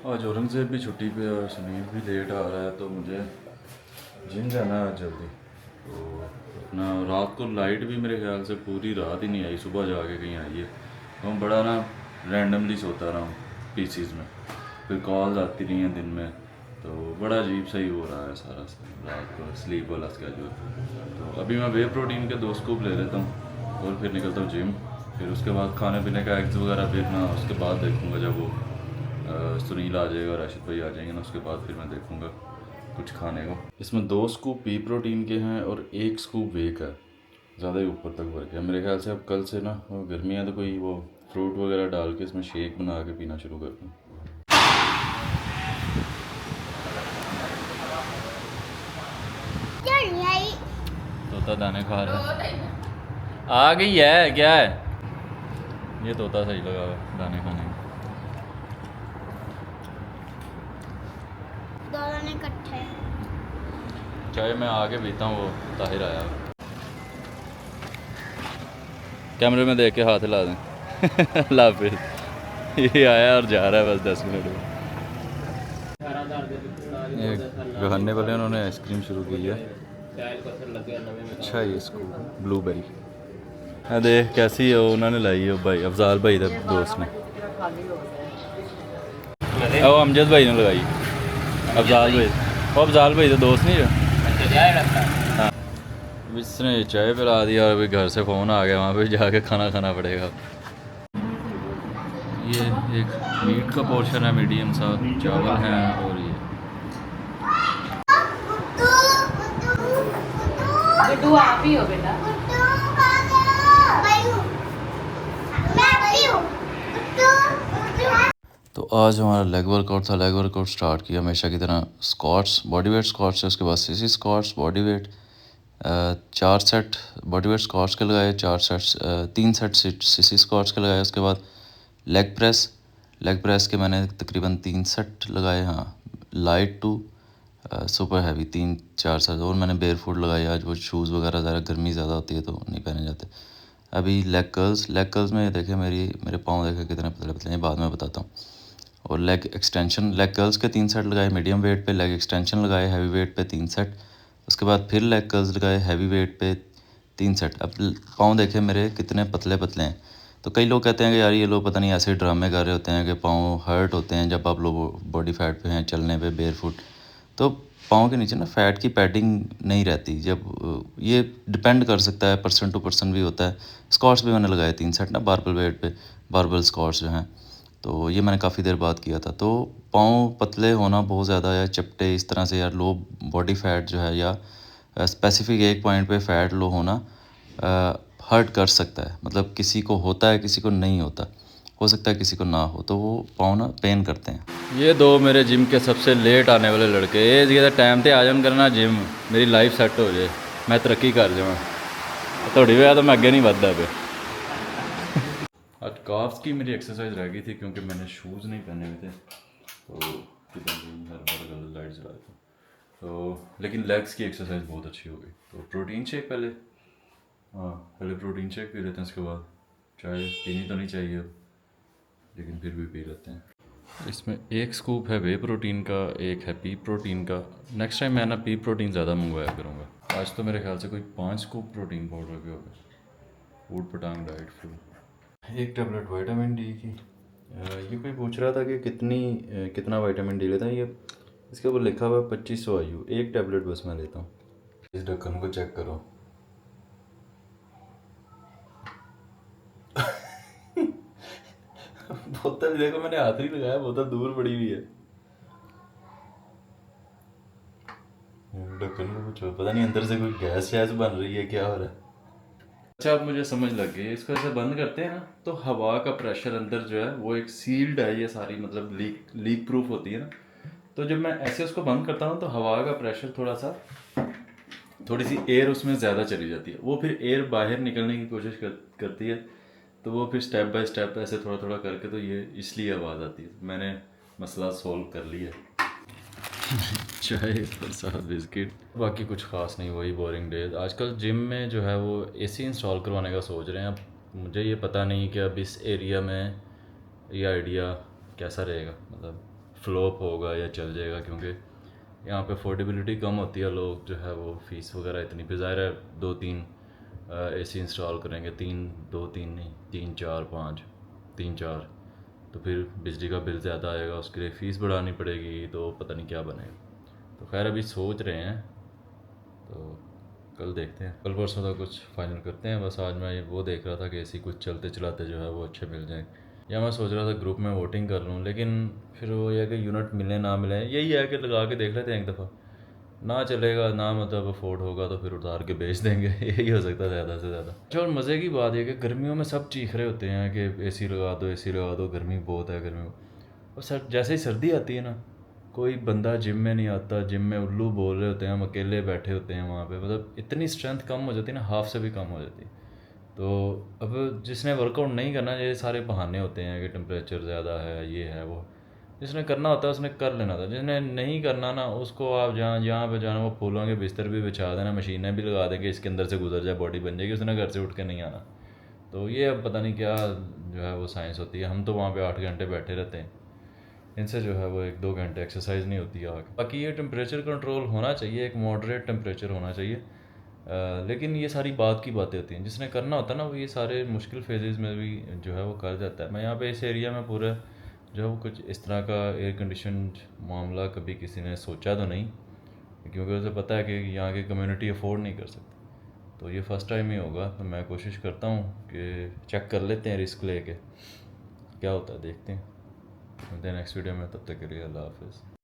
आज औरंगज़ेब भी छुट्टी पे और सुनील भी लेट आ रहा है, तो मुझे जिम जाना है जल्दी। तो अपना रात को लाइट भी मेरे ख्याल से पूरी रात ही नहीं आई, सुबह जाके कहीं आई है। तो मैं बड़ा ना रैंडमली सोता रहा हूँ पीसीज में, फिर कॉल्स आती रही हैं दिन में, तो बड़ा अजीब सा ही हो रहा है सारा रात को स्लीप वाला स्केजूल। तो अभी मैं वे प्रोटीन के 2 स्कूप ले लेता हूँ और फिर निकलता हूँ जिम। फिर उसके बाद खाने पीने का एग्स वगैरह फिर मैं उसके बाद देखूँगा, जब वो सुनील आ जाएगा, राशिद भाई आ जाएंगे ना, उसके बाद फिर मैं देखूँगा कुछ खाने को। इसमें 2 स्कूप पी प्रोटीन के हैं और 1 स्कूप वे का है। ज़्यादा ही ऊपर तक भर गया मेरे ख्याल से। अब कल से ना गर्मी है तो कोई वो फ्रूट वगैरह डाल के इसमें शेक बना के पीना शुरू कर दूँ। तोता दाने खा रहा है। आ गई है क्या है ये? तोता सही लगा हुआ है दाने खाने में। दोनों इकट्ठे चाय मैं आगे पीता हूँ, वो ताहिर आया कैमरे में देख के हाथ हिला दें। अल्लाह हाफिज़। ये आया और जा रहा है बस 10 मिनट में। ये गहने वाले उन्होंने आइसक्रीम शुरू की है। अच्छा ये इसको ब्लूबेरी देख कैसी है, उन्होंने लाई है भाई अफजाल भाई का दोस्त ने। वो अमजद भाई ने लगाई, अफजाल भाई, वो अफजाल भाई का दोस्त नहीं है। हाँ इसने चाय पिला दिया और अभी घर से फ़ोन आ गया, वहाँ पे जाके खाना खाना पड़ेगा। ये एक मीट का पोर्शन है मीडियम सा, चावल हैं और ये आप ही हो बेटा। तो आज हमारा लेग वर्कआउट था। लेग वर्कआउट स्टार्ट किया हमेशा की तरह स्क्वाट्स, बॉडी वेट स्क्वाट्स है, उसके बाद CC squats, body weight 4 set body weight squats के लगाए, 3 सेट सीसी स्क्वाट्स के लगाए। उसके बाद लेग प्रेस के मैंने तकरीबन 3 सेट लगाए। हाँ light to super heavy 3-4 set, और मैंने बेयर फुट लगाए आज, वो शूज़ वगैरह ज़रा गर्मी ज़्यादा होती है तो नहीं पहने जाते। अभी लेग कर्ल्स में देखे मेरे पाँव देखे कितने पतले पतले हैं, बाद में बताता हूँ। और लेग एक्सटेंशन, लेग कर्ल्स के 3 सेट लगाए मीडियम वेट पे, लेग एक्सटेंशन लगाए हैवी वेट पे 3 सेट, उसके बाद फिर लेग कर्ल्स लगाए हैवी वेट पे 3 सेट। अब पाँव देखे मेरे कितने पतले पतले हैं। तो कई लोग कहते हैं कि यार ये लोग पता नहीं ऐसे ड्रामे कर रहे होते हैं कि पाँव हर्ट होते हैं जब आप लोग बॉडी फैट पे हैं, चलने पे बेयर फुट। तो पाँव के नीचे ना फैट की पैडिंग नहीं रहती, जब ये डिपेंड कर सकता है, पर्सन टू पर्सन भी होता है। स्क्वाट्स भी मैंने लगाए 3 सेट ना बारबल वेट पे, बारबल स्क्वाट्स जो हैं, तो ये मैंने काफ़ी देर बाद किया था। तो पाँव पतले होना बहुत ज़्यादा या चपटे इस तरह से, या लो बॉडी फैट जो है, या स्पेसिफिक एक पॉइंट पे फैट लो होना हर्ट कर सकता है। मतलब किसी को होता है, किसी को नहीं होता, हो सकता है किसी को ना हो, तो वो पाँव ना पेन करते हैं। ये 2 मेरे जिम के सबसे लेट आने वाले लड़के, ये ज़्यादा टाइम पे आ जान करना जिम, मेरी लाइफ सैट हो जाए, मैं तरक्की कर जाऊँ। थोड़ी वजह तो मैं अगे नहीं बढ़ता पे। आज काफ्स की मेरी एक्सरसाइज रह गई थी क्योंकि मैंने शूज़ नहीं पहने हुए थे, तो किधर लाइट जला था। तो लेकिन लेग्स की एक्सरसाइज बहुत अच्छी हो गई। तो प्रोटीन शेक पहले, हाँ पहले प्रोटीन शेक पी लेते हैं, उसके बाद चाय पीनी तो नहीं चाहिए अब, लेकिन फिर भी पी लेते हैं। इसमें 1 स्कूप है वे प्रोटीन का, 1 है पी प्रोटीन का। नेक्स्ट टाइम मैं ना पी प्रोटीन ज़्यादा मंगवाया करूँगा। आज तो मेरे ख्याल से कोई 5 स्कूप प्रोटीन पाउडर के हो गए। ऊट पटांग diet full. 1 tablet vitamin D की। ये कोई पूछ रहा था कि कितना विटामिन डी लेता है, ये इसके ऊपर लिखा हुआ है 2500 IU। 1 टेबलेट बस मैं लेता हूँ। इस ढक्कन को चेक करो। बोतल देखो, मैंने हाथ नहीं लगाया, बोतल दूर पड़ी हुई है। ढक्कन को कुछ पता नहीं, अंदर से कोई गैस शैस बन रही है, क्या हो रहा है। अच्छा अब मुझे समझ लग गई, इसको ऐसे बंद करते हैं ना तो हवा का प्रेशर अंदर जो है वो एक सील्ड है, ये सारी मतलब लीक प्रूफ होती है ना। तो जब मैं ऐसे उसको बंद करता हूँ तो हवा का प्रेशर थोड़ी सी एयर उसमें ज़्यादा चली जाती है, वो फिर एयर बाहर निकलने की कोशिश करती है, तो वो फिर स्टेप बाय स्टेप ऐसे थोड़ा थोड़ा करके, तो ये इसलिए आवाज़ आती है। मैंने मसला सोल्व कर लिया। चाय प्रसाद बिस्किट, बाकी कुछ ख़ास नहीं, वही बोरिंग डेज। आजकल जिम में जो है वो एसी इंस्टॉल करवाने का सोच रहे हैं। अब मुझे ये पता नहीं कि अब इस एरिया में ये आइडिया कैसा रहेगा, मतलब फ्लॉप होगा या चल जाएगा, क्योंकि यहाँ पे अफोर्डेबिलिटी कम होती है, लोग जो है वो फ़ीस वगैरह इतनी बेज़ाहिर है 2-3 एसी इंस्टॉल करेंगे, 3 2 3 नहीं 3 4 5 3 4, तो फिर बिजली का बिल ज़्यादा आएगा, उसके लिए फ़ीस बढ़ानी पड़ेगी, तो पता नहीं क्या बनेगा। तो खैर अभी सोच रहे हैं, तो कल देखते हैं, कल परसों तक कुछ फाइनल करते हैं। बस आज मैं ये वो देख रहा था कि एसी कुछ चलते चलाते जो है वो अच्छे मिल जाए, या मैं सोच रहा था ग्रुप में वोटिंग कर लूँ, लेकिन फिर वो ये है कि यूनिट मिले ना मिले, यही है कि लगा के देख लेते हैं एक दफ़ा, ना चलेगा ना मतलब अफोर्ड होगा तो फिर उतार के बेच देंगे यही हो सकता है ज़्यादा से ज़्यादा। अच्छा, और मज़े की बात यह कि गर्मियों में सब चीख रहे होते हैं कि एसी लगा दो, एसी लगा दो, गर्मी बहुत है गर्मी में। और सर जैसे ही सर्दी आती है ना, कोई बंदा जिम में नहीं आता, जिम में उल्लू बोल रहे होते हैं, हम अकेले बैठे होते हैं वहाँ पे, मतलब इतनी स्ट्रेंथ कम हो जाती है ना, हाफ से भी कम हो जाती है। तो अब जिसने वर्कआउट नहीं करना, ये सारे बहाने होते हैं कि टेम्परेचर ज़्यादा है, ये है वो। जिसने करना होता है उसने कर लेना था, जिसने नहीं करना ना, उसको आप जहाँ पे जाना वो फूलों के बिस्तर भी बिछा देना, मशीनें भी लगा देंगे, इसके अंदर से गुजर जाए बॉडी बन जाएगी, उसने घर से उठ के नहीं आना। तो ये अब पता नहीं क्या जो है वो साइंस होती है। हम तो वहाँ पे 8 घंटे बैठे रहते हैं, इनसे जो है वो 1-2 घंटे एक्सरसाइज नहीं होती आगे। बाकी ये टेम्परेचर कंट्रोल होना चाहिए, एक मॉडरेट टेम्परेचर होना चाहिए। लेकिन ये सारी बात की बातें होती हैं, जिसने करना होता है ना वो ये सारे मुश्किल फेजेस में भी जो है वो कर जाता है। मैं यहाँ पे इस एरिया में पूरा जो है वो कुछ इस तरह का एयर कंडीशन मामला कभी किसी ने सोचा तो नहीं, क्योंकि उसे पता है कि यहाँ की कम्युनिटी अफोर्ड नहीं कर सकती। तो ये फ़र्स्ट टाइम ही होगा, तो मैं कोशिश करता हूँ कि चेक कर लेते हैं, रिस्क लेके क्या होता है देखते हैं। मिलते हैं नेक्स्ट वीडियो में, तब तक के लिए अल्लाह हाफ़िज़।